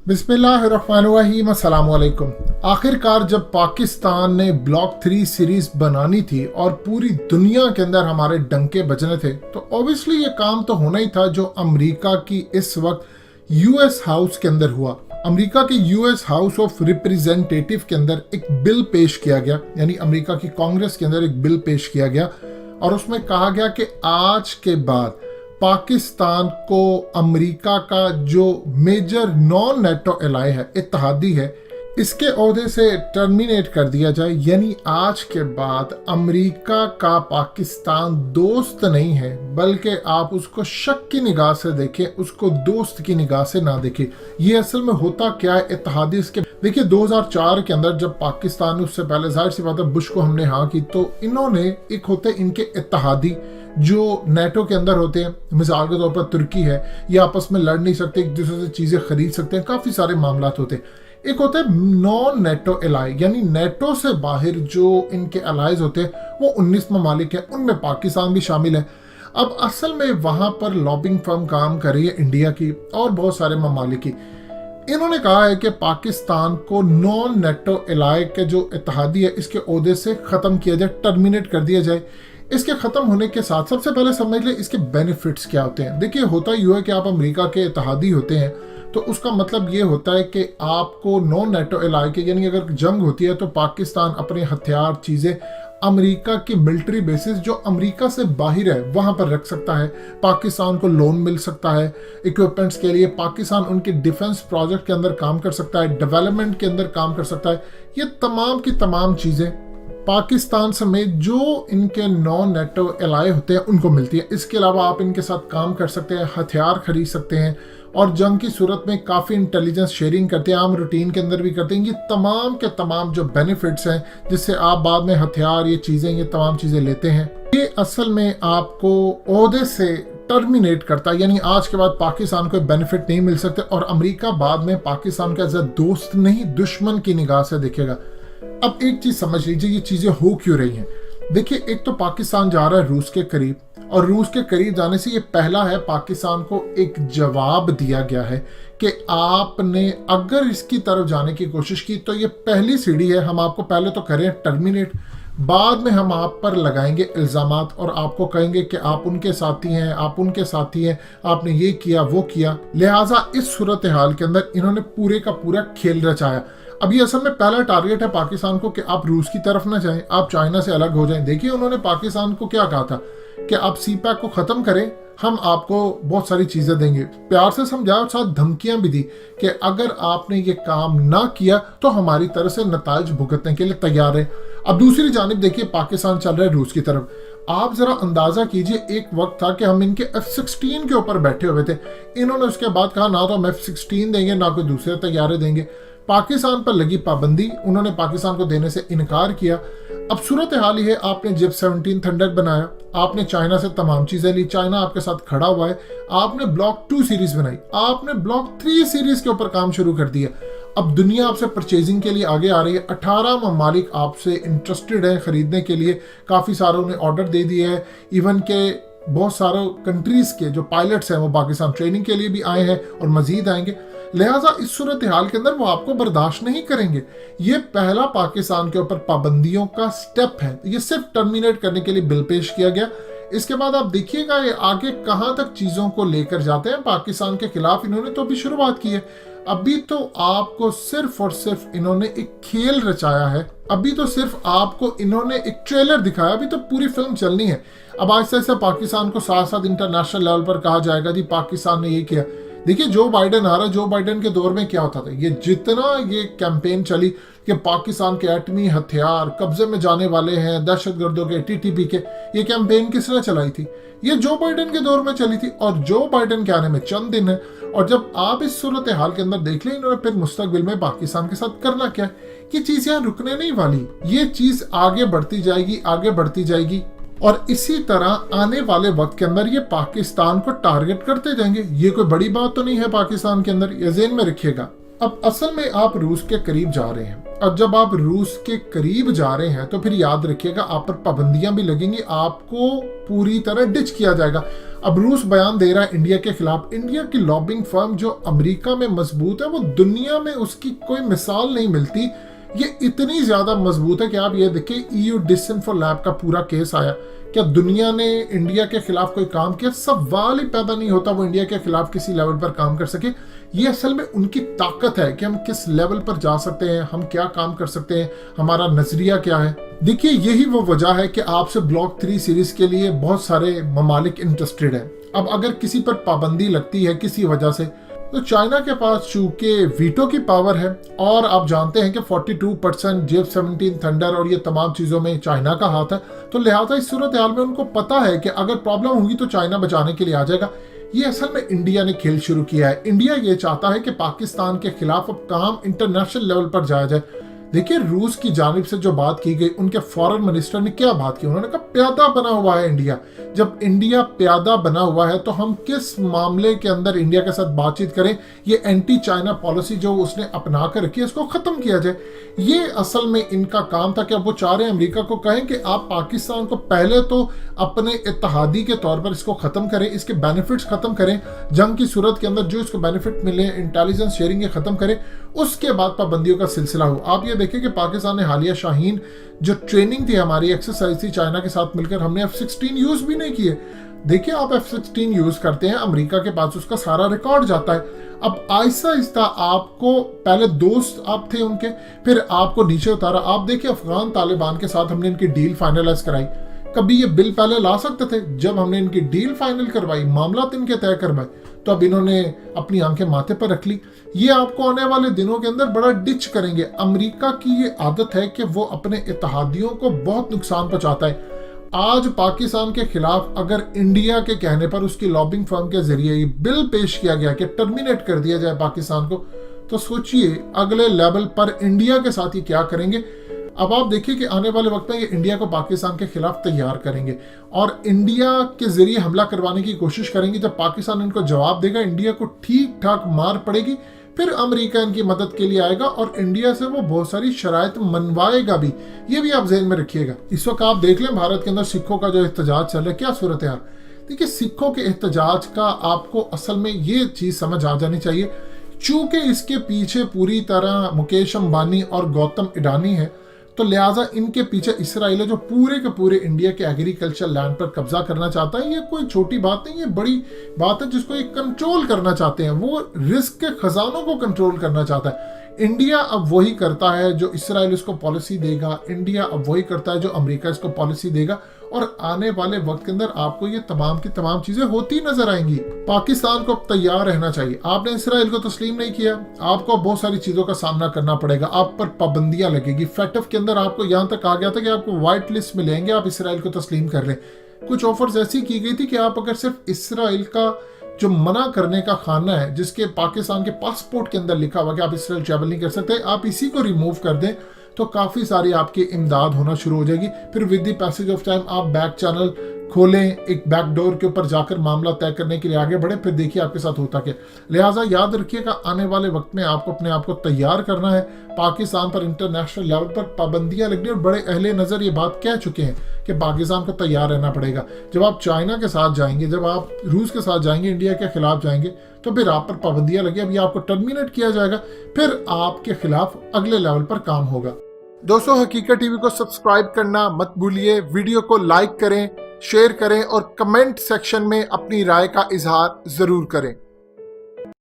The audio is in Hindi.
बिस्मिल्लाहिर्रहमानिर्रहीम, अस्सलाम वालेकुम। आखिरकार जब पाकिस्तान ने ब्लॉक 3 सीरीज बनानी थी और पूरी दुनिया के अंदर हमारे डंके बजने थे, तो ऑब्वियसली ये काम तो होना ही था जो अमेरिका की इस वक्त यूएस हाउस के अंदर हुआ। अमेरिका के यूएस हाउस ऑफ रिप्रेजेंटेटिव के अंदर एक बिल पेश किया गया, यानी अमेरिका की कांग्रेस के अंदर एक बिल पेश किया गया और उसमें कहा गया कि आज के बाद पाकिस्तान को अमेरिका का जो मेजर नॉन नेटो एलाई है, इत्तेहादी है, इसके ओहदे से टर्मिनेट कर दिया जाए। यानी आज के बाद अमेरिका का पाकिस्तान दोस्त नहीं है, बल्कि आप उसको शक की निगाह से देखें, उसको दोस्त की निगाह से ना देखें। ये असल में होता क्या है, इत्तेहादी इसके देखिए 2004 के अंदर जब पाकिस्तान, उससे पहले जाहिर सी बात है बुश को हमने हाँ की, तो इन्होंने एक होते इनके इत्तेहादी जो नेटो के अंदर होते हैं, मिसाल के तौर पर तुर्की है, ये आपस में लड़ नहीं सकते, एक दूसरे से चीजें खरीद सकते हैं, काफी सारे मामला होते हैं। एक होता है नॉन नेटो एलाई, यानी नेटो से बाहर जो इनके अलाइज होते हैं वो 19 ममालिक हैं, उनमें पाकिस्तान भी शामिल है। अब असल में वहां पर लॉबिंग फर्म काम कर रही है इंडिया की और बहुत सारे ममालिक की। इन्होंने कहा है कि पाकिस्तान को नॉन नेटो एलाई के जो इत्तेहादी है इसके ओहदे से खत्म किया जाए, टर्मिनेट कर दिया जाए। इसके खत्म होने के साथ सबसे पहले समझ ले इसके बेनिफिट्स क्या होते हैं। देखिए होता यूं है कि आप अमेरिका के इत्तेहादी होते हैं तो उसका मतलब ये होता है कि आपको नॉन नेटो एलाई के, यानी अगर जंग होती है तो पाकिस्तान अपने हथियार चीजें अमेरिका की मिलिट्री बेसिस जो अमेरिका से बाहर है वहां पर रख सकता है। पाकिस्तान को लोन मिल सकता है इक्विपमेंट्स के लिए, पाकिस्तान उनके डिफेंस प्रोजेक्ट के अंदर काम कर सकता है, डेवलपमेंट के अंदर काम कर सकता है। ये तमाम की तमाम चीजें पाकिस्तान समेत जो इनके नॉन नेटो एलाई होते हैं उनको मिलती है। इसके अलावा आप इनके साथ काम कर सकते हैं, हथियार खरीद सकते हैं और जंग की सूरत में काफ़ी इंटेलिजेंस शेयरिंग करते हैं, आम रूटीन के अंदर भी करते हैं। ये तमाम के तमाम जो बेनिफिट्स हैं जिससे आप बाद में हथियार, ये चीज़ें, ये तमाम चीज़ें लेते हैं, ये असल में आपको ओहदे से टर्मिनेट करता है। यानी आज के बाद पाकिस्तान को बेनिफिट नहीं मिल सकते और अमेरिका बाद में पाकिस्तान का एज अ दोस्त नहीं दुश्मन की निगाह से देखेगा। अब एक चीज समझ लीजिए ये चीजें हो क्यों रही हैं। देखिए एक तो पाकिस्तान जा रहा है रूस के करीब और रूस के करीब जाने से ये पहला है पाकिस्तान को एक जवाब दिया गया है कि आपने अगर इसकी तरफ जाने की कोशिश की तो ये पहली सीढ़ी है, हम आपको पहले तो करें टर्मिनेट, बाद में हम आप पर लगाएंगे इल्जामात और आपको कहेंगे कि आप उनके साथी हैं, आप उनके साथी हैं, आपने ये किया वो किया। लिहाजा इस सूरत हाल के अंदर इन्होंने पूरे का पूरा खेल रचाया। अब ये असल में पहला टारगेट है पाकिस्तान को कि आप रूस की तरफ ना जाएं, आप चाइना से अलग हो जाएं। देखिए उन्होंने पाकिस्तान को क्या कहा था कि आप सीपैक को खत्म करें, हम आपको बहुत सारी चीजें देंगे, प्यार से समझाया और साथ धमकियां भी दी कि अगर आपने ये काम ना किया तो हमारी तरफ से नताइज भुगतने के लिए तैयार है। अब दूसरी जानिब देखिए पाकिस्तान चल रहा है रूस की तरफ। आप जरा अंदाजा कीजिए, एक वक्त था कि हम इनके F-16 के ऊपर बैठे हुए थे, इन्होंने उसके बाद कहा ना तो हम F-16 देंगे ना कोई दूसरे तैयारे देंगे। पाकिस्तान पर लगी पाबंदी, उन्होंने पाकिस्तान को देने से इनकार किया। अब सूरत हाल ये है, आपने जेफ 17 थंडर बनाया, आपने चाइना से तमाम चीजें ली, चाइना आपके साथ खड़ा हुआ है, आपने ब्लॉक 2 सीरीज बनाई, आपने ब्लॉक 3 सीरीज के ऊपर काम शुरू कर दिया। अब दुनिया आपसे परचेजिंग के लिए आगे आ रही है, 18 ममालिक आपसे इंटरेस्टेड है खरीदने के लिए, काफी सारों ने ऑर्डर दे दिए है। इवन के बहुत सारे कंट्रीज के जो पायलट्स हैं वो पाकिस्तान ट्रेनिंग के लिए भी आए हैं और मजीद आएंगे। लिहाजा इस सूरत हाल के अंदर वो आपको बर्दाश्त नहीं करेंगे। ये पहला पाकिस्तान के ऊपर पाबंदियों का स्टेप है, ये सिर्फ टर्मिनेट करने के लिए बिल पेश किया गया। इसके बाद आप देखिएगा ये आगे कहां तक चीजों को लेकर जाते हैं। पाकिस्तान के खिलाफ इन्होंने तो अभी शुरुआत की है, अभी तो आपको सिर्फ और सिर्फ इन्होंने एक खेल रचाया है, अभी तो सिर्फ आपको इन्होंने एक ट्रेलर दिखाया, अभी तो पूरी फिल्म चलनी है। अब आहिस्ता आहिस्ता पाकिस्तान को साथ साथ इंटरनेशनल लेवल पर कहा जाएगा जी पाकिस्तान ने ये किया। देखिए जो बाइडेन आ रहा है, जो बाइडेन के दौर में क्या होता था, ये जितना ये कैंपेन चली कि पाकिस्तान के एटमी हथियार कब्जे में जाने वाले हैं दहशतगर्दों के, टीटीपी के, ये कैंपेन किसने चलाई थी? ये जो बाइडेन के दौर में चली थी और जो बाइडेन के आने में चंद दिन है। और जब आप इस सूरत हाल के अंदर देख लें इन्होंने फिर मुस्तकबिल में पाकिस्तान के साथ करना क्या है, ये चीज यहाँ रुकने नहीं वाली, ये चीज आगे बढ़ती जाएगी, आगे बढ़ती जाएगी और इसी तरह आने वाले वक्त के अंदर ये पाकिस्तान को टारगेट करते जाएंगे। ये कोई बड़ी बात तो नहीं है पाकिस्तान के अंदर, ये ज़हन में रखिएगा। अब असल में आप रूस के करीब जा रहे हैं और जब आप रूस के करीब जा रहे हैं तो फिर याद रखिएगा आप पर पाबंदियां भी लगेंगी, आपको पूरी तरह डिच किया जाएगा। अब रूस बयान दे रहा है इंडिया के खिलाफ। इंडिया की लॉबिंग फर्म जो अमेरिका में मजबूत है, वो दुनिया में उसकी कोई मिसाल नहीं मिलती। ये इतनी ज्यादा मजबूत है कि आप ये देखिए, EU डिसइंफो लैब का पूरा केस आया। क्या दुनिया ने इंडिया के खिलाफ कोई काम किया? सवाल ही पैदा नहीं होता वो इंडिया के खिलाफ किसी लेवल पर काम कर सके। ये असल में उनकी ताकत है कि हम किस लेवल पर जा सकते हैं, हम क्या काम कर सकते हैं, हमारा नजरिया क्या है। देखिए, यही वो वजह है कि आपसे ब्लॉक 3 सीरीज के लिए बहुत सारे ममालिक इंटरेस्टेड हैं। अब अगर किसी पर पाबंदी लगती है किसी वजह से, तो चाइना के पास चूंकि वीटो की पावर है, और आप जानते हैं कि 42% JF-17 थंडर और ये तमाम चीज़ों में चाइना का हाथ है, तो लिहाजा इस सूरत हाल में उनको पता है कि अगर प्रॉब्लम होगी तो चाइना बचाने के लिए आ जाएगा। ये असल में इंडिया ने खेल शुरू किया है। इंडिया ये चाहता है कि पाकिस्तान के खिलाफ अब काम इंटरनेशनल लेवल पर जाया जाए। देखिए, रूस की जानिब से जो बात की गई, उनके फॉरेन मिनिस्टर ने क्या बात की? उन्होंने कहा प्यादा बना हुआ है इंडिया। जब इंडिया प्यादा बना हुआ है तो हम किस मामले के अंदर इंडिया के साथ बातचीत करें? ये एंटी चाइना पॉलिसी जो उसने अपना कर रखी है, इसको खत्म किया जाए। ये असल में इनका काम था कि अब वो चाह रहे हैं अमेरिका को कहें कि आप पाकिस्तान को पहले तो अपने इत्तेहादी के तौर पर इसको खत्म करें, इसके बेनिफिट्स खत्म करें, जंग की सूरत के अंदर जो इसको बेनिफिट मिले, इंटेलिजेंस शेयरिंग ये खत्म करें, उसके बाद पाबंदियों का सिलसिला हो। आप ये देखिए कि पाकिस्तान ने हालिया शाहीन जो ट्रेनिंग थी, हमारी एक्सरसाइज थी चाइना के साथ मिलकर, हमने F-16 यूज भी नहीं किए। देखिए, आप F-16 यूज करते हैं, अमेरिका के पास उसका सारा रिकॉर्ड जाता है। अब आहिस्ता आहिस्ता आपको, पहले दोस्त आप थे उनके, फिर आपको नीचे उतारा। आप देखिए, अफगान तालिबान के साथ हमने इनकी डील फाइनलाइज कराई। कभी ये बिल पहले ला सकते थे? जब हमने इनकी डील फाइनल करवाई, मामला इनके तय करवाए, तो अब इन्होंने अपनी आंखें माथे पर रख ली। ये आपको आने वाले दिनों के अंदर बड़ा डिच करेंगे। अमेरिका की ये आदत है कि वो अपने इत्तेहादियों को बहुत नुकसान पहुंचाता है। आज पाकिस्तान के खिलाफ अगर इंडिया के कहने पर उसकी लॉबिंग फर्म के जरिए ये बिल पेश किया गया कि टर्मिनेट कर दिया जाए पाकिस्तान को, तो सोचिए अगले लेवल पर इंडिया के साथ ये क्या करेंगे। अब आप देखिए कि आने वाले वक्त में ये इंडिया को पाकिस्तान के खिलाफ तैयार करेंगे और इंडिया के जरिए हमला करवाने की कोशिश करेंगे। जब पाकिस्तान इनको जवाब देगा, इंडिया को ठीक ठाक मार पड़ेगी, फिर अमेरिका इनकी मदद के लिए आएगा और इंडिया से वो बहुत सारी शराइत मनवाएगा भी। ये भी आप ज़हन में रखिएगा। इस वक्त आप देख लें भारत के अंदर सिखों का जो एहतजाज चल रहा है, क्या सूरत है। देखिए, सिखों के एहतजाज का आपको असल में ये चीज़ समझ आ जानी चाहिए, चूंकि इसके पीछे पूरी तरह मुकेश अंबानी और गौतम अडानी है, तो लिहाजा इनके पीछे इसराइल है जो पूरे के पूरे इंडिया के एग्रीकल्चर लैंड पर कब्जा करना चाहता है। ये कोई छोटी बात नहीं, ये बड़ी बात है जिसको ये कंट्रोल करना चाहते हैं। वो रिस्क के खजानों को कंट्रोल करना चाहता है। इंडिया अब वही करता है जो इसराइल इसको पॉलिसी देगा, इंडिया अब वही करता है जो अमेरिका इसको पॉलिसी देगा, और आने वाले वक्त के अंदर आपको ये तमाम की तमाम चीजें होती नजर आएंगी। पाकिस्तान को अब तैयार रहना चाहिए। आपने इसराइल को तस्लीम नहीं किया, आपको बहुत सारी चीजों का सामना करना पड़ेगा, आप पर पाबंदियां लगेगी। FATF के अंदर आपको यहाँ तक आ गया था कि आपको व्हाइट लिस्ट में लेंगे, आप इसराइल को तस्लीम कर लें। कुछ ऑफर्स ऐसी की गई थी कि आप अगर सिर्फ इसराइल का जो मना करने का खाना है, जिसके पाकिस्तान के पासपोर्ट के अंदर लिखा हुआ कि आप इसराइल ट्रैवल नहीं कर सकते, आप इसी को रिमूव कर दें तो काफ़ी सारी आपकी इमदाद होना शुरू हो जाएगी। फिर with the passage of time आप बैक चैनल खोलें, एक बैक डोर के ऊपर जाकर मामला तय करने के लिए आगे बढ़े, फिर देखिए आपके साथ होता क्या। लिहाजा याद रखिएगा, आने वाले वक्त में आपको अपने आप को तैयार करना है। पाकिस्तान पर इंटरनेशनल लेवल पर पाबंदियां लगनी, और बड़े अहले नज़र ये बात कह चुके हैं कि पाकिस्तान को तैयार रहना पड़ेगा। जब आप चाइना के साथ जाएंगे, जब आप रूस के साथ जाएंगे, इंडिया के खिलाफ जाएंगे, तो फिर आप पर पाबंदियां लगी। अभी आपको टर्मिनेट किया जाएगा, फिर आपके खिलाफ अगले लेवल पर काम होगा। दोस्तों, हकीकत टीवी को सब्सक्राइब करना मत भूलिए, वीडियो को लाइक करें, शेयर करें और कमेंट सेक्शन में अपनी राय का इजहार जरूर करें।